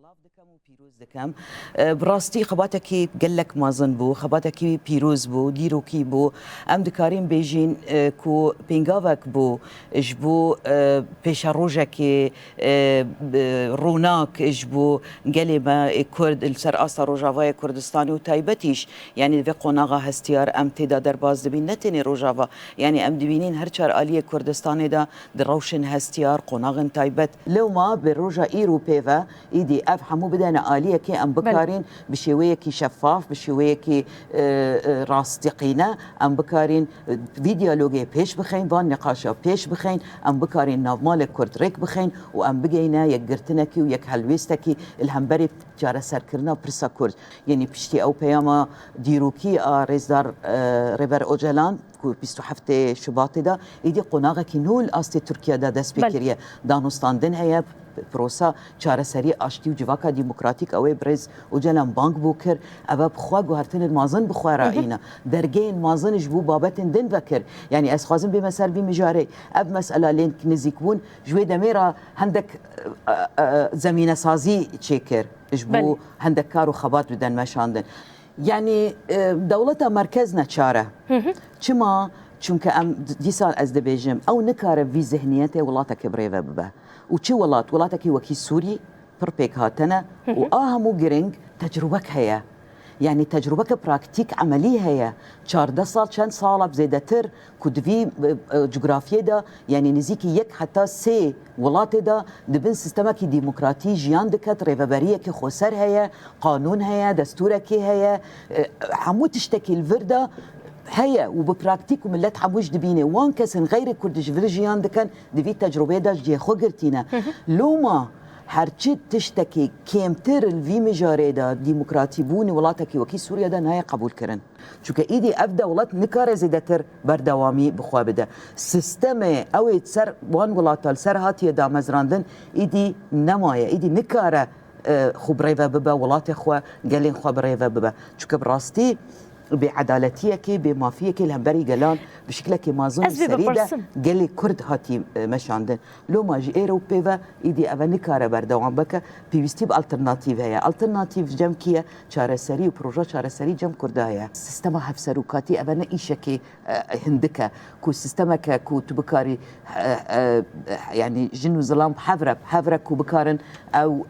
بلاف دکم و پیروز دکم براستی خباتکی گلک مازن بو خباتکی پیروز بو دیروکی بو ام دکاریم بیجین کو پینگاوک بو اجبو پیش روجکی روناک اجبو گلی ما کرد السر آسا روجاوای کردستانی و تایبتیش یعنی و قناغا هستیار ام تدا در باز دبین نتینی روجاوا یعنی ام دبینین هر چار آلی کردستانی دا دروشن هستیار قناغن تایبت لو ما بروجا ایرو پیوا ایدی اف همو بدن آلیه که ام بکارین بشویه کی شفاف بشویه کی راستقینه ام بکارین ویدیولوگی پیش بخین وان نقاشا پیش بخین ام بکارین نافمال کرد ریک بخین و ام بگینه یک گرتنکی و یک حلویستکی الهمبری جاره سرکرنا پرسا کرد یعنی پشتی او پیاما دیروکی رزدار ریبر اوجلان کو 27 شباط دا ایدی قناغه کی نول است ترکیه دا دست بکریه دانستاندن هیا پروسا چاره سری آشتی و جواکا دیموکراتیک اوی برز و جلم بانک بوکر اوه بخوا گوهرتن المازن بخوا رائینا درگه المازنش بو بابتن دن بکر یعنی از خوازم بی مسر بی مجاره اب مسئله لین نزیکون جوی دمیرا هندک زمینه سازی چیکر اجبو هندک کارو خبات بدن مشاندن یعنی دولتا مرکز نچاره چما چونکه ام دیسان از دبیجم او نکاره وی ذهنیت ولاتک بریوه ببه و چه ولاتك وكي سوري بربيك هاتنا وآهمو جرينج تجربك هيا يعني تجربك براكتيك عملية هيا 14 سال چند سال بزيدتر كدفي جغرافيا دا يعني نزيكي يك حتى سي ولات دا دبن سيستمك ديمقراطي جيان دكت ريفابريه كي خوسر هيا قانون هيا دستورك هيا حمو تشتكي الفرده هيا وببراكتيك وملات حموش دبينه وان كسن غير كردش فيرجيان دكان دفي تجربه دا جي خو قرتينا لوما هرچی تشتكي كيمتر الفي مجاري دا ديمقراطي بوني ولاتكي وكي سوريا دا نهاية قبول كرن چونك ايدي ابدا ولات نكار زيدتر بردوامي بخوا بدا سيستم او سر وان ولاتال سر هاتي دا مزراندن ايدي نمايا ايدي نكار خو بريفا ببا ولات خو قالين خو بريفا ببا چونك براستي بعدالتيك بمافيك الهمبري جلان بشكلك مازون سريده قال كرد هاتي مشاندن لو ما جي اوروبيفا ايدي افني كاره بردوام بك بيستي بالترناتيف هي الترناتيف جمكيه چاره سري وبروجا چاره سري جم كردايا سيستم حفسروكاتي افنا ايشكي هندكه كو سيستمك كو تبكاري يعني جنو ظلام حفره كو بكارن او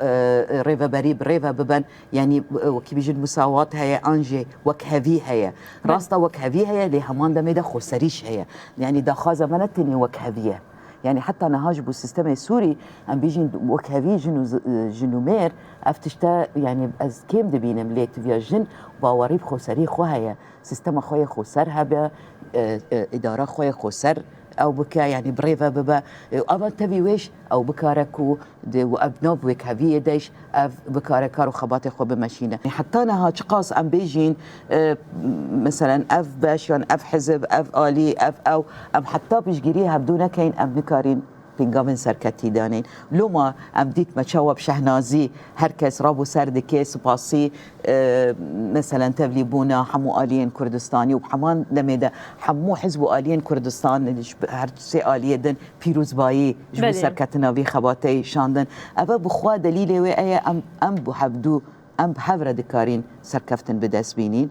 ريفا بريب ريفا ببن يعني وكي بيجي مساواه هي انجي وكهفي هي راستا وكهفي هي اللي همان ده ميدا خسريش هي يعني ده خازه منتني وكهفيه يعني حتى نهاج بو السيستم السوري ام بيجي وكهفي جنومير افتشتا يعني از كيم دبينم ليك فيا جن باوريب خسري خو هي سيستم خويا خسرها ب اداره خويا خسر او بكا يعني بريفا ببا اما تبي ويش او بكاركو وابنوب وكهفيه ديش اف بكاركارو خباتي خو بمشينا حتى انا هاشقاص ام بيجين مثلا اف باشيان اف حزب اف الي اف او ام حتى بيجريها بدون كاين ام نكارين بينغامن سركتي دانين لوما ام ديت متشوب شهنازي هركس رابو سردكي سباسي مثلا تبليبونا حمو آليين كردستاني وحمان دميدا حمو حزب آليين كردستان هرسي آلية دن بيروز باي جبو سركتنا في خباتي شاندن أبا بخوا دليل وي ام بحبدو ام بحفرة دكارين سركفتن بدس بينين